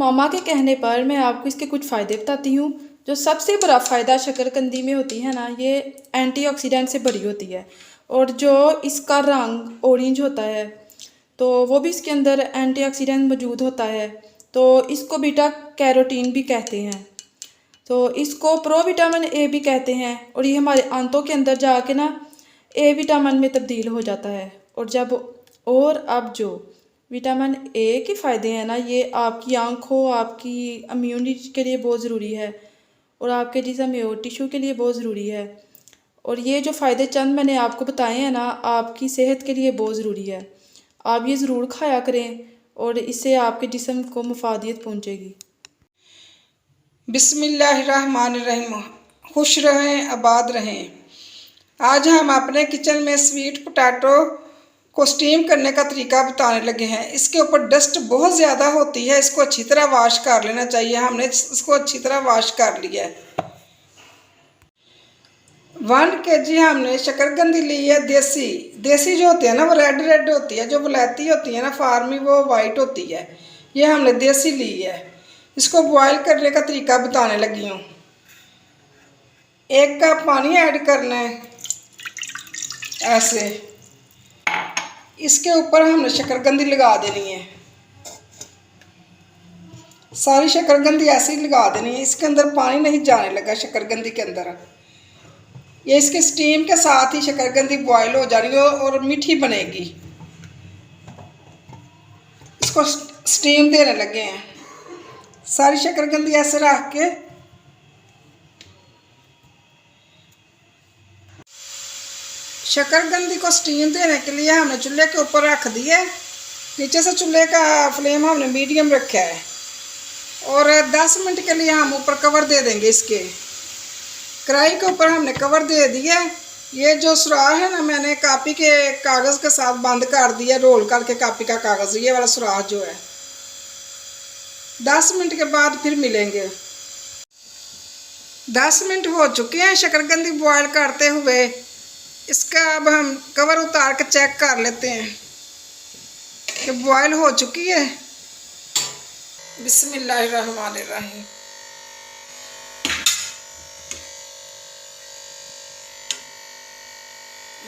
मामा के कहने पर मैं आपको इसके कुछ फ़ायदे बताती हूँ। जो सबसे बड़ा फ़ायदा शकरकंदी में होती है ना, ये एंटीऑक्सीडेंट से भरी होती है। और जो इसका रंग ऑरेंज होता है तो वो भी इसके अंदर एंटीऑक्सीडेंट मौजूद होता है। तो इसको बीटा कैरोटीन भी कहते हैं। तो इसको प्रो विटामिन ए भी कहते हैं। और ये हमारे आंतों के अंदर जाके ना ए विटामिन में तब्दील हो जाता है। और अब जो विटामिन ए के फ़ायदे हैं ना, ये आपकी आँखों, आपकी इम्यूनिटी के लिए बहुत ज़रूरी है और आपके जिस्म में और टिश्यू के लिए बहुत ज़रूरी है। और ये जो फ़ायदे चंद मैंने आपको बताए हैं ना, आपकी सेहत के लिए बहुत ज़रूरी है। आप ये ज़रूर खाया करें और इससे आपके जिस्म को मुफादियत पहुँचेगी। बिस्मिल्लाहिर्रहमानिर्रहीम। खुश रहें, आबाद रहें। आज हम अपने किचन में स्वीट पोटैटो को स्टीम करने का तरीका बताने लगे हैं। इसके ऊपर डस्ट बहुत ज़्यादा होती है, इसको अच्छी तरह वॉश कर लेना चाहिए। हमने इसको अच्छी तरह वॉश कर लिया है। 1 kg हमने शकरकंदी ली है देसी जो होती है ना, वो रेड रेड होती है। जो वलैती होती है ना फार्मी, वो वाइट होती है। ये हमने देसी ली है। इसको बॉयल करने का तरीका बताने लगी हूँ। 1 कप पानी ऐड करना है ऐसे। इसके ऊपर हमने शकरकंदी लगा देनी है। सारी शकरकंदी ऐसे ही लगा देनी है। इसके अंदर पानी नहीं जाने लगा शकरकंदी के अंदर। ये इसके स्टीम के साथ ही शकरकंदी बॉयल हो जाएगी और मीठी बनेगी। इसको स्टीम देने लगे हैं। सारी शकरकंदी ऐसे रख के शकरकंदी को स्टीम देने के लिए हमने चूल्हे के ऊपर रख दिया है। नीचे से चूल्हे का फ्लेम हमने मीडियम रखा है और 10 मिनट के लिए हम ऊपर कवर दे देंगे। इसके कढ़ाई के ऊपर हमने कवर दे दिया है। ये जो सुराख है ना, मैंने कापी के कागज़ के साथ बंद कर दिया, रोल करके कापी का कागज़, ये वाला सुराख जो है। 10 मिनट के बाद फिर मिलेंगे। 10 मिनट हो चुके हैं शकरकंदी बॉयल करते हुए। इसका अब हम कवर उतार के चेक कर लेते हैं कि बॉयल हो चुकी है। बिस्मिल्लाहिर्रहमानिर्रहीम।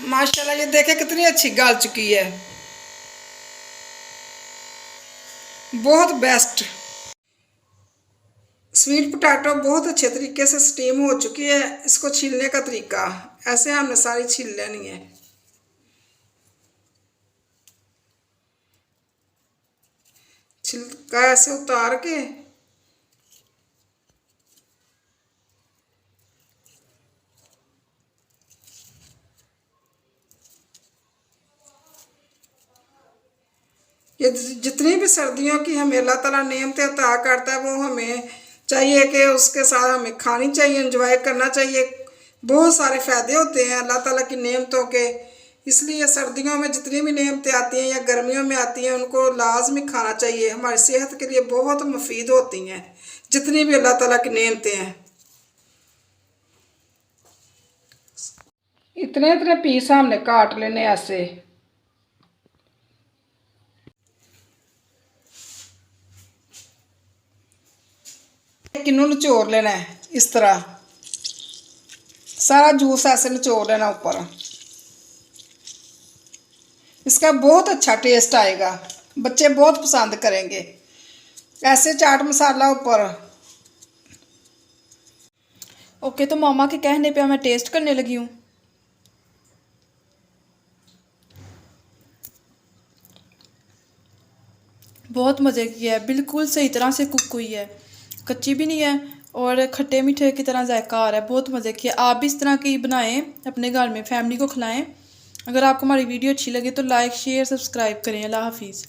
माशाल्लाह, ये देखें कितनी अच्छी गल चुकी है। बहुत बेस्ट स्वीट पोटैटो बहुत अच्छे तरीके से स्टीम हो चुकी है। इसको छीलने का तरीका ऐसे हमने सारी छील लेनी है। छिलका ऐसे उतार के ये जितनी भी सर्दियों की हमें अल्लाह ताला नेमतें अता करता है, वो हमें चाहिए कि उसके साथ हमें खानी चाहिए, एंजॉय करना चाहिए। बहुत सारे फ़ायदे होते हैं अल्लाह ताला की नेमतों के। इसलिए सर्दियों में जितनी भी नेमतें आती हैं या गर्मियों में आती हैं, उनको लाजमी खाना चाहिए। हमारी सेहत के लिए बहुत मुफीद होती हैं जितनी भी अल्लाह ताला की नेमतें हैं। इतने इतने पीस हमने काट लेने ऐसे। किन्नू निचोड़ लेना है इस तरह, सारा जूस ऐसे निचोड़ लेना ऊपर। इसका बहुत अच्छा टेस्ट आएगा, बच्चे बहुत पसंद करेंगे। ऐसे चाट मसाला ऊपर। ओके, तो मामा के कहने पे मैं टेस्ट करने लगी हूँ। बहुत मज़े की है, बिल्कुल सही तरह से कुक हुई है, कच्ची भी नहीं है और खट्टे मीठे की तरह जायका आ रहा है। बहुत मज़े की है। आप भी इस तरह की बनाएं, अपने घर में फैमिली को खिलाएं। अगर आपको हमारी वीडियो अच्छी लगे तो लाइक शेयर सब्सक्राइब करें। अल्लाह हाफिज़।